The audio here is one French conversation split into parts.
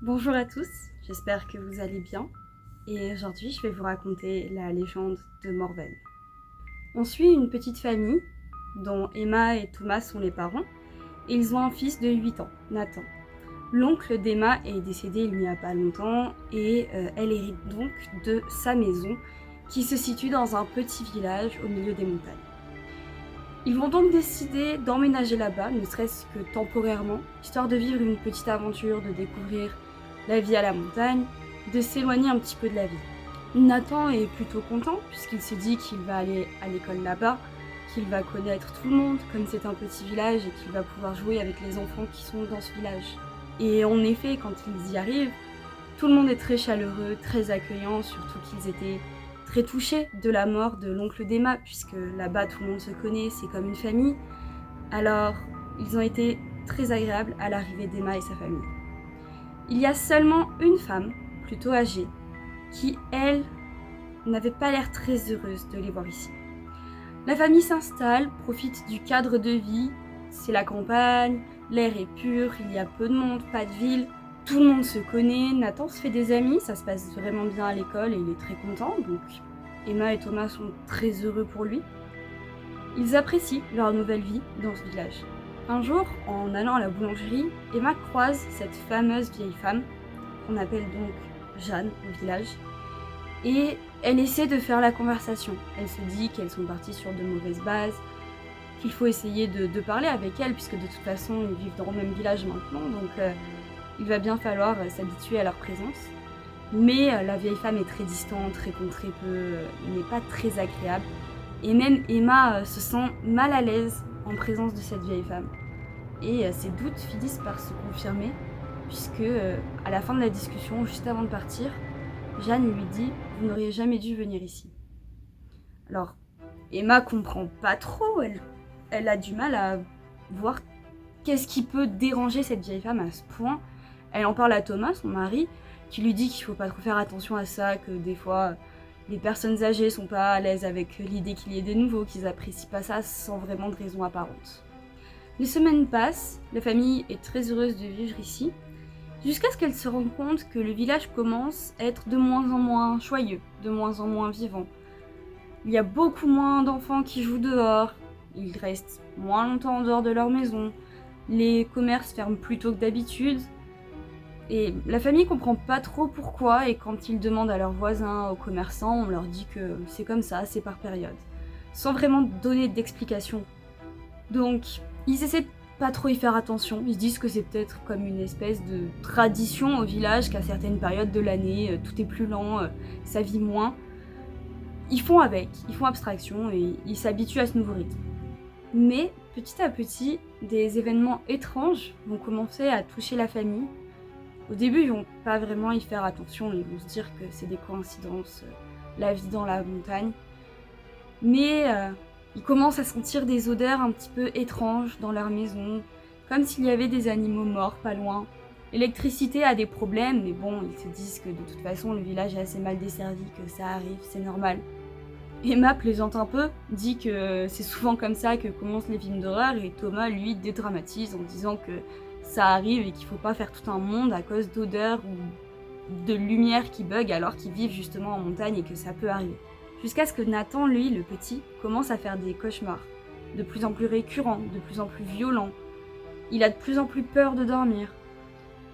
Bonjour à tous, j'espère que vous allez bien. Et aujourd'hui, je vais vous raconter la légende de Morven. On suit une petite famille dont Emma et Thomas sont les parents et ils ont un fils de 8 ans, Nathan. L'oncle d'Emma est décédé il n'y a pas longtemps et elle hérite donc de sa maison qui se situe dans un petit village au milieu des montagnes. Ils vont donc décider d'emménager là-bas, ne serait-ce que temporairement, histoire de vivre une petite aventure, de découvrir la vie à la montagne, de s'éloigner un petit peu de la ville. Nathan est plutôt content puisqu'il se dit qu'il va aller à l'école là-bas, qu'il va connaître tout le monde comme c'est un petit village et qu'il va pouvoir jouer avec les enfants qui sont dans ce village. Et en effet, quand ils y arrivent, tout le monde est très chaleureux, très accueillant, surtout qu'ils étaient très touchés de la mort de l'oncle d'Emma, puisque là-bas tout le monde se connaît, c'est comme une famille. Alors, ils ont été très agréables à l'arrivée d'Emma et sa famille. Il y a seulement une femme, plutôt âgée, qui, elle, n'avait pas l'air très heureuse de les voir ici. La famille s'installe, profite du cadre de vie, c'est la campagne, l'air est pur, il y a peu de monde, pas de ville, tout le monde se connaît, Nathan se fait des amis, ça se passe vraiment bien à l'école et il est très content, donc Emma et Thomas sont très heureux pour lui. Ils apprécient leur nouvelle vie dans ce village. Un jour, en allant à la boulangerie, Emma croise cette fameuse vieille femme, qu'on appelle donc Jeanne au village, et elle essaie de faire la conversation. Elle se dit qu'elles sont parties sur de mauvaises bases, qu'il faut essayer de parler avec elles, puisque de toute façon ils vivent dans le même village maintenant, donc il va bien falloir s'habituer à leur présence. Mais la vieille femme est très distante, répond très peu, n'est pas très agréable. Et même Emma se sent mal à l'aise en présence de cette vieille femme. Et ses doutes finissent par se confirmer, puisque à la fin de la discussion, juste avant de partir, Jeanne lui dit « Vous n'auriez jamais dû venir ici ». Alors, Emma comprend pas trop, elle a du mal à voir qu'est-ce qui peut déranger cette vieille femme à ce point. Elle en parle à Thomas, son mari, qui lui dit qu'il faut pas trop faire attention à ça, que des fois les personnes âgées sont pas à l'aise avec l'idée qu'il y ait des nouveaux, qu'ils apprécient pas ça sans vraiment de raison apparente. Les semaines passent, la famille est très heureuse de vivre ici, jusqu'à ce qu'elle se rende compte que le village commence à être de moins en moins joyeux, de moins en moins vivant. Il y a beaucoup moins d'enfants qui jouent dehors, ils restent moins longtemps en dehors de leur maison, les commerces ferment plus tôt que d'habitude, et la famille comprend pas trop pourquoi, et quand ils demandent à leurs voisins, aux commerçants, on leur dit que c'est comme ça, c'est par période, sans vraiment donner d'explication. Donc, ils essaient de pas trop y faire attention, ils se disent que c'est peut-être comme une espèce de tradition au village, qu'à certaines périodes de l'année, tout est plus lent, ça vit moins. Ils font avec, ils font abstraction et ils s'habituent à ce nouveau rythme. Mais, petit à petit, des événements étranges vont commencer à toucher la famille. Au début, ils vont pas vraiment y faire attention, ils vont se dire que c'est des coïncidences, la vie dans la montagne. Mais ils commencent à sentir des odeurs un petit peu étranges dans leur maison, comme s'il y avait des animaux morts pas loin. L'électricité a des problèmes, mais bon, ils se disent que de toute façon le village est assez mal desservi, que ça arrive, c'est normal. Emma plaisante un peu, dit que c'est souvent comme ça que commencent les films d'horreur, et Thomas, lui, dédramatise en disant que ça arrive et qu'il faut pas faire tout un monde à cause d'odeurs ou de lumière qui bug alors qu'ils vivent justement en montagne et que ça peut arriver. Jusqu'à ce que Nathan, lui, le petit, commence à faire des cauchemars, de plus en plus récurrents, de plus en plus violents. Il a de plus en plus peur de dormir.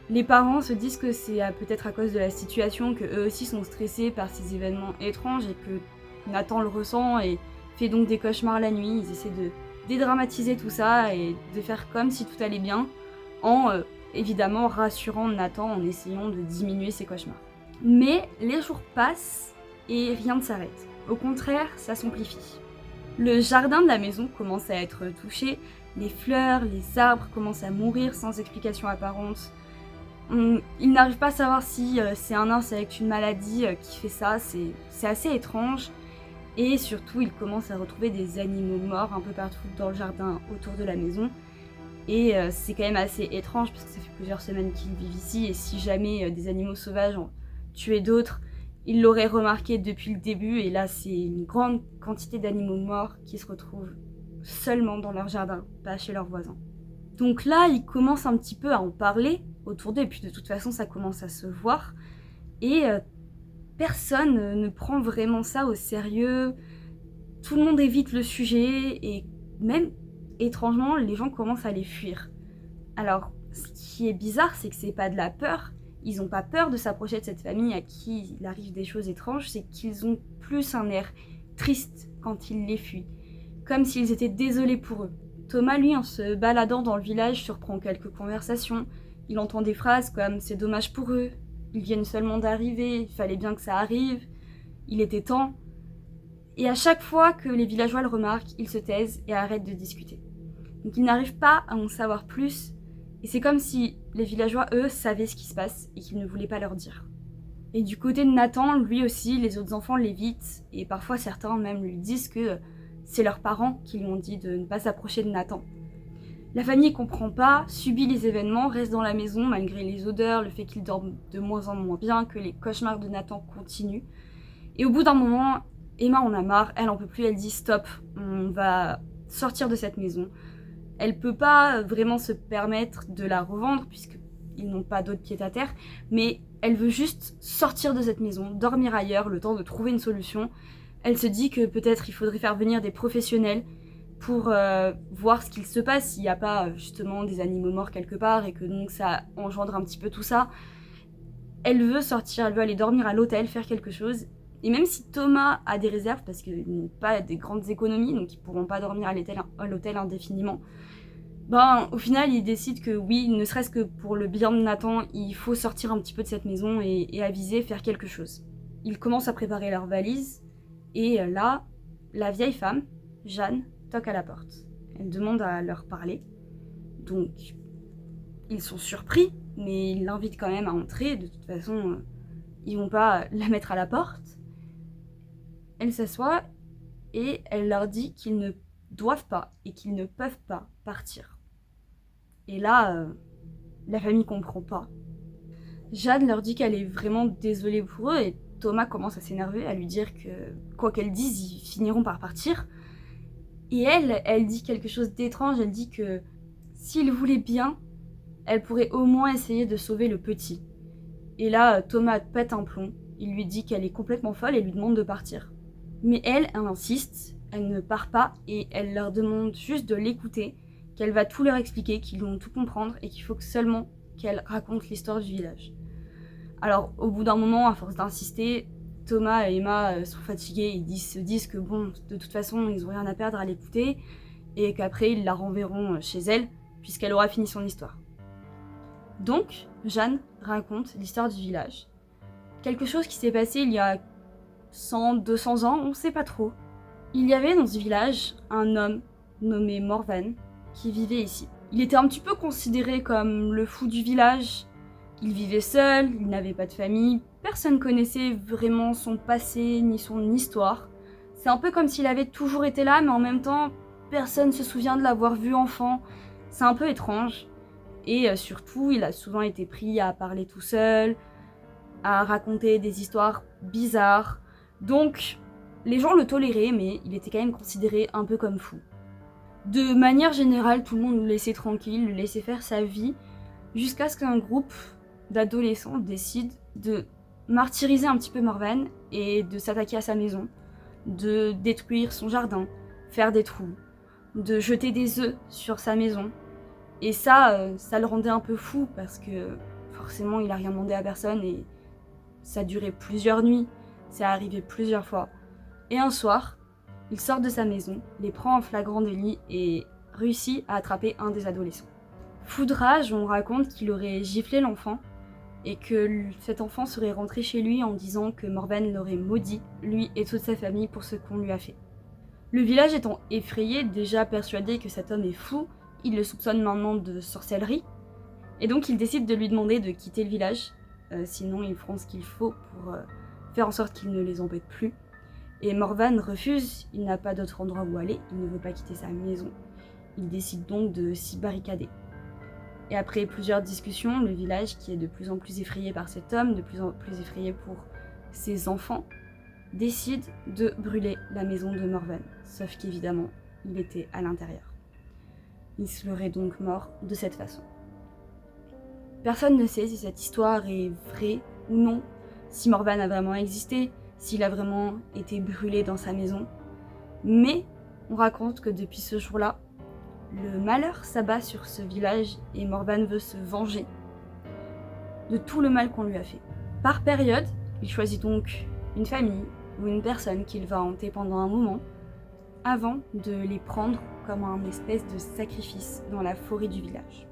Les parents se disent que c'est peut-être à cause de la situation, que eux aussi sont stressés par ces événements étranges et que Nathan le ressent et fait donc des cauchemars la nuit. Ils essaient de dédramatiser tout ça et de faire comme si tout allait bien, en évidemment rassurant Nathan en essayant de diminuer ses cauchemars. Mais les jours passent et rien ne s'arrête. Au contraire, ça s'amplifie. Le jardin de la maison commence à être touché, les fleurs, les arbres commencent à mourir sans explication apparente. Ils n'arrivent pas à savoir si c'est un insecte, une maladie qui fait ça, c'est assez étrange. Et surtout, ils commencent à retrouver des animaux morts un peu partout dans le jardin autour de la maison. Et c'est quand même assez étrange parce que ça fait plusieurs semaines qu'ils vivent ici et si jamais des animaux sauvages ont tué d'autres, ils l'auraient remarqué depuis le début et là c'est une grande quantité d'animaux morts qui se retrouvent seulement dans leur jardin, pas chez leurs voisins. Donc là, ils commencent un petit peu à en parler autour d'eux. Et puis de toute façon, ça commence à se voir. Et personne ne prend vraiment ça au sérieux. Tout le monde évite le sujet et même, étrangement, les gens commencent à les fuir. Alors, ce qui est bizarre, c'est que c'est pas de la peur. Ils n'ont pas peur de s'approcher de cette famille à qui il arrive des choses étranges, c'est qu'ils ont plus un air triste quand ils les fuient, comme s'ils étaient désolés pour eux. Thomas, lui, en se baladant dans le village, surprend quelques conversations. Il entend des phrases comme « c'est dommage pour eux »,« ils viennent seulement d'arriver, il fallait bien que ça arrive »,« il était temps ». Et à chaque fois que les villageois le remarquent, ils se taisent et arrêtent de discuter. Donc ils n'arrivent pas à en savoir plus, et c'est comme si les villageois, eux, savaient ce qui se passe et qu'ils ne voulaient pas leur dire. Et du côté de Nathan, lui aussi, les autres enfants l'évitent, et parfois certains même lui disent que c'est leurs parents qui lui ont dit de ne pas s'approcher de Nathan. La famille comprend pas, subit les événements, reste dans la maison malgré les odeurs, le fait qu'ils dorment de moins en moins bien, que les cauchemars de Nathan continuent. Et au bout d'un moment, Emma en a marre, elle en peut plus, elle dit stop, on va sortir de cette maison. Elle peut pas vraiment se permettre de la revendre puisqu'ils n'ont pas d'autres pieds-à-terre, mais elle veut juste sortir de cette maison, dormir ailleurs, le temps de trouver une solution. Elle se dit que peut-être il faudrait faire venir des professionnels pour voir ce qu'il se passe, s'il n'y a pas justement des animaux morts quelque part et que donc ça engendre un petit peu tout ça. Elle veut sortir, elle veut aller dormir à l'hôtel, faire quelque chose. Et même si Thomas a des réserves, parce qu'ils n'ont pas des grandes économies, donc ils ne pourront pas dormir à l'hôtel indéfiniment, au final, il décide que oui, ne serait-ce que pour le bien de Nathan, il faut sortir un petit peu de cette maison et aviser, faire quelque chose. Ils commencent à préparer leurs valises, et là, la vieille femme, Jeanne, toque à la porte. Elle demande à leur parler. Donc, ils sont surpris, mais ils l'invitent quand même à entrer. De toute façon, ils vont pas la mettre à la porte. Elle s'assoit et elle leur dit qu'ils ne doivent pas et qu'ils ne peuvent pas partir. Et là, la famille comprend pas. Jeanne leur dit qu'elle est vraiment désolée pour eux et Thomas commence à s'énerver, à lui dire que quoi qu'elle dise, ils finiront par partir. Et elle dit quelque chose d'étrange, elle dit que s'ils voulaient bien, elle pourrait au moins essayer de sauver le petit. Et là, Thomas pète un plomb, il lui dit qu'elle est complètement folle et lui demande de partir. Mais elle insiste, elle ne part pas et elle leur demande juste de l'écouter, qu'elle va tout leur expliquer, qu'ils vont tout comprendre et qu'il faut que seulement qu'elle raconte l'histoire du village. Alors, au bout d'un moment, à force d'insister, Thomas et Emma sont fatigués, se disent que bon, de toute façon, ils n'ont rien à perdre à l'écouter et qu'après, ils la renverront chez elle, puisqu'elle aura fini son histoire. Donc, Jeanne raconte l'histoire du village. Quelque chose qui s'est passé il y a 100, 200 ans, on ne sait pas trop. Il y avait dans ce village un homme nommé Morven qui vivait ici. Il était un petit peu considéré comme le fou du village. Il vivait seul, il n'avait pas de famille, personne connaissait vraiment son passé ni son histoire. C'est un peu comme s'il avait toujours été là, mais en même temps, personne ne se souvient de l'avoir vu enfant. C'est un peu étrange. Et surtout, il a souvent été pris à parler tout seul, à raconter des histoires bizarres. Donc, les gens le toléraient, mais il était quand même considéré un peu comme fou. De manière générale, tout le monde le laissait tranquille, le laissait faire sa vie, jusqu'à ce qu'un groupe d'adolescents décide de martyriser un petit peu Morven et de s'attaquer à sa maison, de détruire son jardin, faire des trous, de jeter des œufs sur sa maison. Et ça le rendait un peu fou parce que forcément il a rien demandé à personne et ça durait plusieurs nuits, c'est arrivé plusieurs fois. Et un soir, il sort de sa maison, les prend en flagrant délit et réussit à attraper un des adolescents. Fou de rage, on raconte qu'il aurait giflé l'enfant et que cet enfant serait rentré chez lui en disant que Morven l'aurait maudit, lui et toute sa famille, pour ce qu'on lui a fait. Le village étant effrayé, déjà persuadé que cet homme est fou, il le soupçonne maintenant de sorcellerie, et donc il décide de lui demander de quitter le village, sinon ils feront ce qu'il faut pour faire en sorte qu'il ne les embête plus. Et Morven refuse, il n'a pas d'autre endroit où aller, il ne veut pas quitter sa maison. Il décide donc de s'y barricader. Et après plusieurs discussions, le village, qui est de plus en plus effrayé par cet homme, de plus en plus effrayé pour ses enfants, décide de brûler la maison de Morven. Sauf qu'évidemment, il était à l'intérieur. Il serait donc mort de cette façon. Personne ne sait si cette histoire est vraie ou non, si Morvan a vraiment existé, s'il a vraiment été brûlé dans sa maison. Mais on raconte que depuis ce jour-là, le malheur s'abat sur ce village et Morvan veut se venger de tout le mal qu'on lui a fait. Par période, il choisit donc une famille ou une personne qu'il va hanter pendant un moment avant de les prendre comme un espèce de sacrifice dans la forêt du village.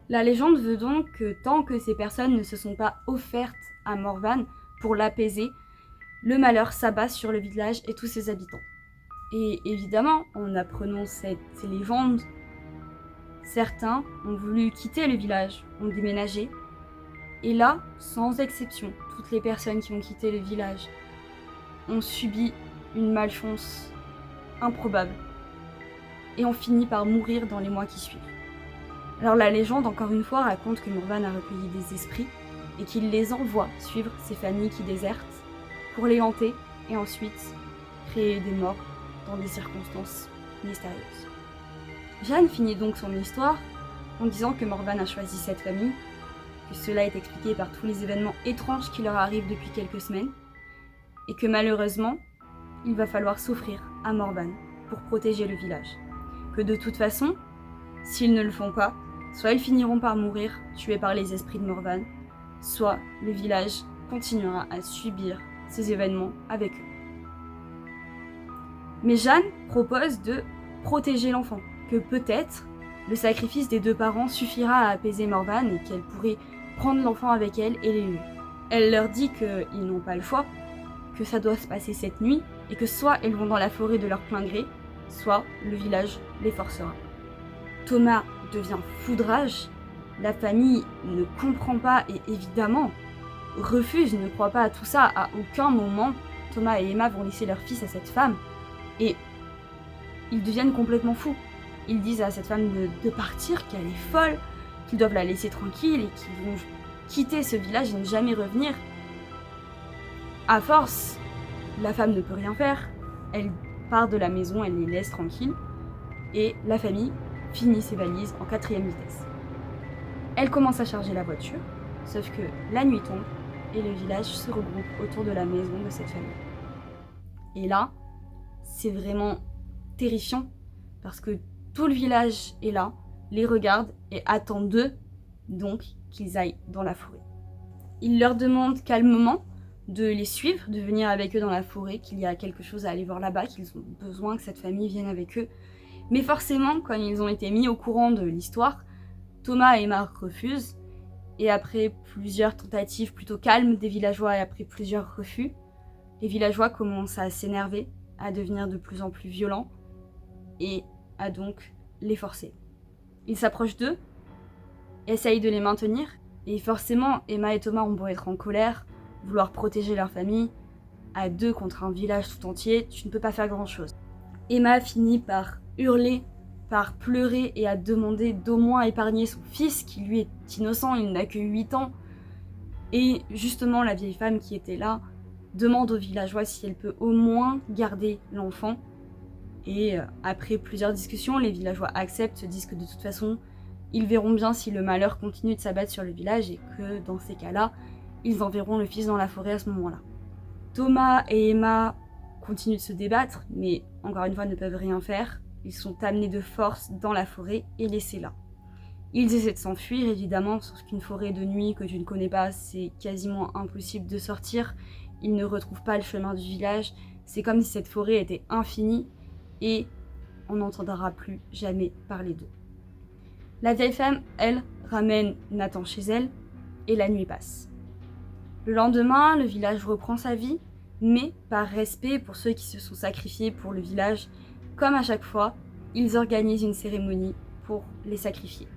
La légende veut donc que tant que ces personnes ne se sont pas offertes à Morvan pour l'apaiser, le malheur s'abat sur le village et tous ses habitants. Et évidemment, en apprenant cette légende, certains ont voulu quitter le village, ont déménagé. Et là, sans exception, toutes les personnes qui ont quitté le village ont subi une malchance improbable et ont fini par mourir dans les mois qui suivent. Alors la légende, encore une fois, raconte que Morvan a recueilli des esprits et qu'il les envoie suivre ces familles qui désertent pour les hanter et ensuite créer des morts dans des circonstances mystérieuses. Jeanne finit donc son histoire en disant que Morvan a choisi cette famille, que cela est expliqué par tous les événements étranges qui leur arrivent depuis quelques semaines, et que malheureusement, il va falloir s'offrir à Morvan pour protéger le village. Que de toute façon, s'ils ne le font pas, soit ils finiront par mourir, tués par les esprits de Morvan, soit le village continuera à subir ces événements avec eux. Mais Jeanne propose de protéger l'enfant, que peut-être le sacrifice des deux parents suffira à apaiser Morvan et qu'elle pourrait prendre l'enfant avec elle et l'élever. Elle leur dit qu'ils n'ont pas le choix, que ça doit se passer cette nuit et que soit elles vont dans la forêt de leur plein gré, soit le village les forcera. Thomas devient fou de rage, la famille ne comprend pas et évidemment refuse, ne croit pas à tout ça. À aucun moment, Thomas et Emma vont laisser leur fils à cette femme et ils deviennent complètement fous. Ils disent à cette femme de partir, qu'elle est folle, qu'ils doivent la laisser tranquille et qu'ils vont quitter ce village et ne jamais revenir. À force, la femme ne peut rien faire, elle part de la maison, elle les laisse tranquilles et la famille finit ses valises en 4e vitesse. Elle commence à charger la voiture, sauf que la nuit tombe et le village se regroupe autour de la maison de cette famille. Et là, c'est vraiment terrifiant parce que tout le village est là, les regarde et attend d'eux donc qu'ils aillent dans la forêt. Il leur demande calmement de les suivre, de venir avec eux dans la forêt, qu'il y a quelque chose à aller voir là-bas, qu'ils ont besoin que cette famille vienne avec eux. Mais forcément, quand ils ont été mis au courant de l'histoire, Thomas et Emma refusent. Et après plusieurs tentatives plutôt calmes des villageois et après plusieurs refus, les villageois commencent à s'énerver, à devenir de plus en plus violents et à donc les forcer. Ils s'approchent d'eux, essayent de les maintenir et forcément Emma et Thomas ont beau être en colère, vouloir protéger leur famille, à deux contre un village tout entier, tu ne peux pas faire grand-chose. Emma finit par hurler, par pleurer et à demander d'au moins épargner son fils qui lui est innocent, il n'a que 8 ans. Et justement la vieille femme qui était là demande aux villageois si elle peut au moins garder l'enfant. Et après plusieurs discussions, les villageois acceptent, se disent que de toute façon, ils verront bien si le malheur continue de s'abattre sur le village et que dans ces cas-là, ils enverront le fils dans la forêt à ce moment-là. Thomas et Emma continuent de se débattre, mais encore une fois ne peuvent rien faire. Ils sont amenés de force dans la forêt et laissés là. Ils essaient de s'enfuir évidemment, sauf qu'une forêt de nuit que tu ne connais pas, c'est quasiment impossible de sortir. Ils ne retrouvent pas le chemin du village. C'est comme si cette forêt était infinie et on n'entendra plus jamais parler d'eux. La vieille femme, elle, ramène Nathan chez elle et la nuit passe. Le lendemain, le village reprend sa vie, mais par respect pour ceux qui se sont sacrifiés pour le village, comme à chaque fois, ils organisent une cérémonie pour les sacrifier.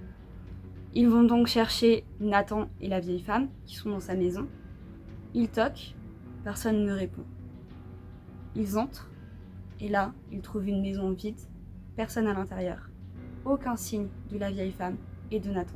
Ils vont donc chercher Nathan et la vieille femme qui sont dans sa maison. Ils toquent, personne ne répond. Ils entrent, et là, ils trouvent une maison vide, personne à l'intérieur. Aucun signe de la vieille femme et de Nathan.